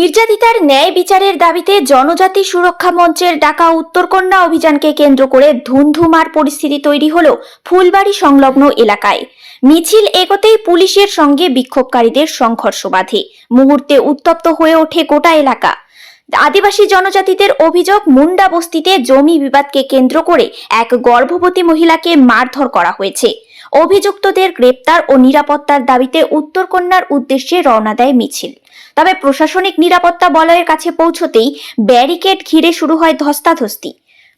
নির্যাতিতার ন্যায় বিচারের দাবিতে জনজাতি সুরক্ষা মঞ্চের ডাকা উত্তরকন্যা অভিযানকে কেন্দ্র করে ধুন্ধুমার পরিস্থিতি তৈরি হলো ফুলবাড়ি সংলগ্ন এলাকায়। মিছিল এগোতেই পুলিশের সঙ্গে বিক্ষোভকারীদের সংঘর্ষ বাধে। মুহূর্তে উত্তপ্ত হয়ে ওঠে গোটা এলাকা। আদিবাসী জনজাতিদের অভিযোগ, মুন্ডা বস্তিতে জমি বিবাদকে কেন্দ্র করে এক গর্ভবতী মহিলাকে মারধর করা হয়েছে। অভিযুক্তদের গ্রেপ্তার ও নিরাপত্তার দাবিতে উত্তরকন্যার উদ্দেশ্যে রওনা দেয় মিছিল। তবে প্রশাসনিক নিরাপত্তা বলয়ের কাছে পৌঁছতেই ব্যারিকেড ঘিরে শুরু হয় ধস্তাধস্তি।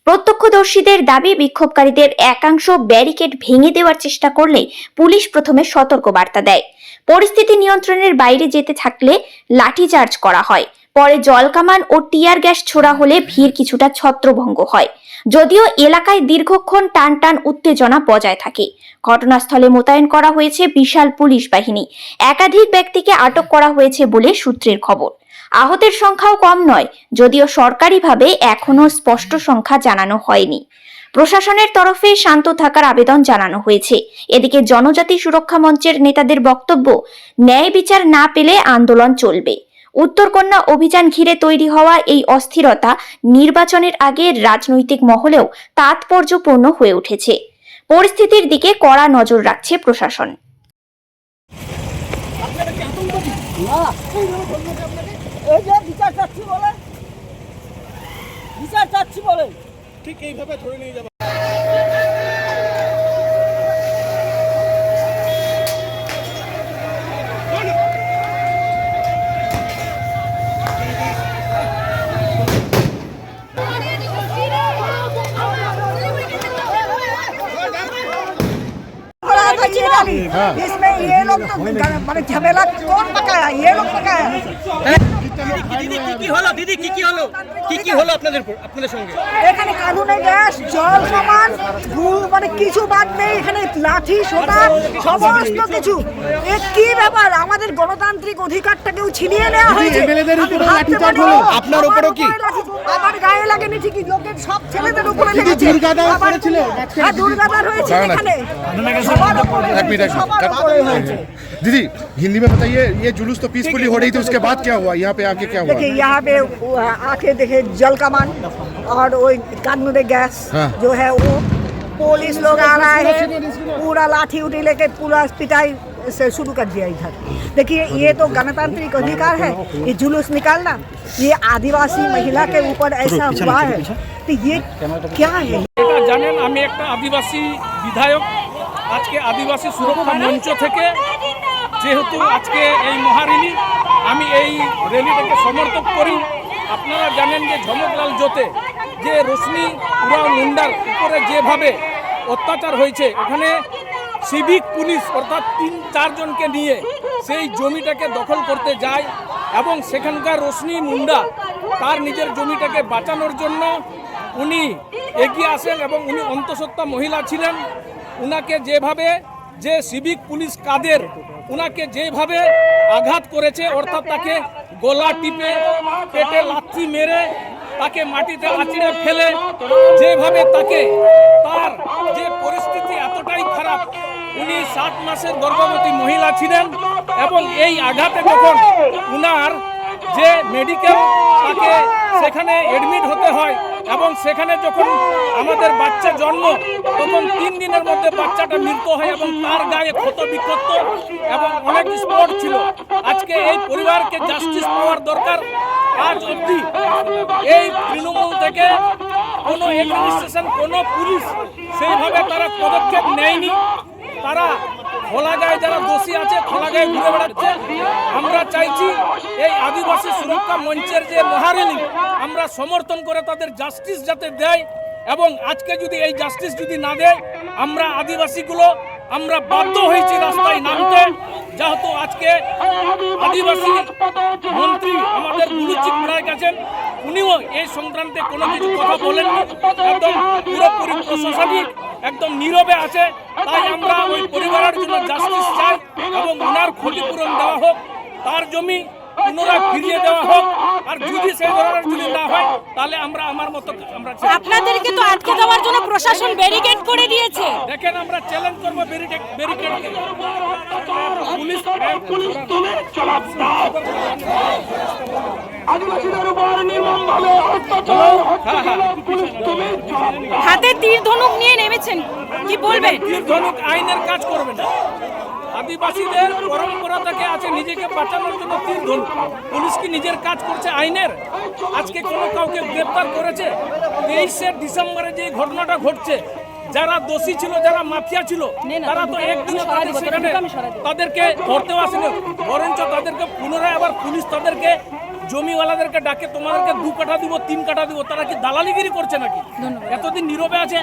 প্রত্যক্ষদর্শীদের দাবি, বিক্ষোভকারীদের একাংশ ব্যারিকেড ভেঙে দেওয়ার চেষ্টা করলে পুলিশ প্রথমে সতর্ক বার্তা দেয়। পরিস্থিতি নিয়ন্ত্রণের বাইরে যেতে থাকলে লাঠিচার্জ করা হয়। পরে জলকামান ও টিয়ার গ্যাস ছোড়া হলে ভিড় কিছুটা ছত্রভঙ্গ হয়। যদিও এলাকায় দীর্ঘক্ষণ টান উত্তেজনা বজায় থাকে। ঘটনাস্থলে মোতায়েন করা হয়েছে বিশাল পুলিশ বাহিনী। একাধিক ব্যক্তিকে আটক করা হয়েছে বলে সূত্রের খবর। আহতের সংখ্যাও কম নয়, যদিও সরকারিভাবে এখনো স্পষ্ট সংখ্যা জানানো হয়নি। প্রশাসনের তরফে শান্ত থাকার আবেদন জানানো হয়েছে। এদিকে জনজাতি সুরক্ষা মঞ্চের নেতাদের বক্তব্য, ন্যায় বিচার না পেলে আন্দোলন চলবে। উত্তরকন্যা অভিযান ঘিরে তৈরি হওয়া এই অস্থিরতা নির্বাচনের আগে রাজনৈতিক মহলেও তাৎপর্যপূর্ণ হয়ে উঠেছে। পরিস্থিতির দিকে কড়া নজর রাখছে প্রশাসন। ঠিক এইভাবে ধরে নিয়ে যাবো। इसमें ये लोग तो माने झमेला कौन पकाया, ये लोग पकाया। দিদি কি হলো আপনাদের সঙ্গে? এখানে কানুনে গ্যাস, জল সমান মানে কিছু বাদ নেই। এখানে লাঠি সোটা সমস্ত কিছু। এ কি ব্যাপার? আমাদের গণতান্ত্রিক অধিকারটাকেও ছিনিয়ে নেওয়া হয়েছে। আপনার উপরেও কি? আমার গায়ে লাগেনি ঠিকই, লোকের সব ছেলেদের উপরে লেগেছে। দুর্গাদার হয়েছে এখানে। दीदी हिंदी में बताइए, ये जुलूस तो पीसफुली हो रही थी, उसके बाद क्या हुआ? यहाँ पे आके क्या हुआ? देखिए यहाँ पे आके देखे जल कमान और वो कानूनी गैस जो है वो पुलिस लोग आ रहा है, पूरा लाठी उठी लेके पूरा पिटाई से शुरू कर दिया इधर। देखिए ये तो गणतांत्रिक अधिकार है, ये जुलूस निकालना। ये आदिवासी महिला के ऊपर ऐसा हुआ है तो ये क्या है? জানেন, আমি একটা আদিবাসী বিধায়ক। আজকে আদিবাসী সুরক্ষা মঞ্চ থেকে যেহেতু আজকে এই মহারিলি, আমি এই র্যালিটাকে সমর্থন করি। আপনারা জানেন যে ঝমকলাল জোতে যে রশ্মি উরাও মুন্ডার উপরে যেভাবে অত্যাচার হয়েছে, ওখানে সিভিক পুলিশ অর্থাৎ 3-4 জনকে নিয়ে সেই জমিটাকে দখল করতে যায় এবং সেখানকার রশ্মি মুন্ডা তার নিজের জমিটাকে বাঁচানোর জন্য উনি এগিয়ে আসেন এবং উনি অন্তঃসত্ত্বা মহিলা ছিলেন। উনাকে যেভাবে যে সিভিক পুলিশ কাদের উনাকে যেভাবে আঘাত করেছে, অর্থাৎ তাকে গলা টিপে পেটে লাথি মেরে তাকে মাটিতে আছড়ে ফেলে যেভাবে তাকে, তার যে পরিস্থিতি এতটাই খারাপ, উনি 7 মাসের গর্ভবতী মহিলা ছিলেন এবং এই আঘাতে যখন উনার যে মেডিকেল তাকে সেখানে এডমিট হতে হয় এবং সেখানে যখন আমাদের বাচ্চা জন্ম, তখন 3 দিনের মধ্যে বাচ্চাটা মৃত হয় এবং তার গায়ে ক্ষত বিক্ষত এবং অনেক স্পট ছিল। আজকে এই পরিবারকে জাস্টিস পাওয়ার দরকার। আজ অবধি এই তৃণমূল থেকে কোনো অ্যাডমিনিস্ট্রেশন, কোনো পুলিশ সেইভাবে তারা পদক্ষেপ নেয়নি। তারা খোলা গায়ে যারা দোষী আছে খোলা গায়ে ঘুরে বেড়াচ্ছে। আমরা চাইছি এই আদিবাসী সুরক্ষা মঞ্চের যে মহারেলি, আমরা সমর্থন করে তাদের জাস্টিস যাতে দেয় এবং আজকে যদি এই জাস্টিস যদি না দেয়, আমরা আদিবাসীগুলো আমরা বাধ্য হয়েছি রাস্তায় নামতে। যেহেতু আজকে আদিবাসী মন্ত্রী আমাদের গুরুচিত নায়ক আছেন, উনিও এই সংক্রান্তে কোনো কিছু কথা বলেননি, একদম পুরোপুরি প্রশাসনিক একদম নীরবে আছে। তাই আমরা ওই পরিবারের জন্য জাস্টিস চাই এবং ওনার ক্ষতিপূরণ দেওয়া হোক, তার জমি পুনরায় ফিরিয়ে দেওয়া হোক। আর যদি সেই ধরনের যদি না হয় তাহলে আমরা আমার মতো আমরা আপনাদেরকে তো আটকে দেওয়ার জন্য প্রশাসন ব্যারিকেড করে দিয়েছে। দেখেন, আমরা চ্যালেঞ্জ করব ব্যারিকেডকে। পুলিশ হাতে তীর ধনুক নিয়ে নেমেছেন, কি বলবেন? তীর ধনুক আইনের কাজ করবে না। আদিবাসীদের পরম্পরা থেকে আছে নিজেকে বাঁচানোর জন্য তীর ধনুক। পুলিশ কি নিজের কাজ করছে আইনের? আজকে কোনো কাউকে গ্রেপ্তার করেছে? 23শে ডিসেম্বরে যে ঘটনাটা ঘটছে, যারা দোষী ছিল, যারা মাফিয়া ছিল, তারা তো একদিন তাদেরকে ধরতেও আসেনি, বরঞ্চ তাদেরকে পুনরায় আবার পুলিশ তাদেরকে জমিওয়ালাদেরকে ডাকে, তোমাদেরকে 2 কাঠা দিব, 3 কাঠা দিব। তারা কি দালালিগিরি করছে নাকি? এতদিন নীরবে আছে।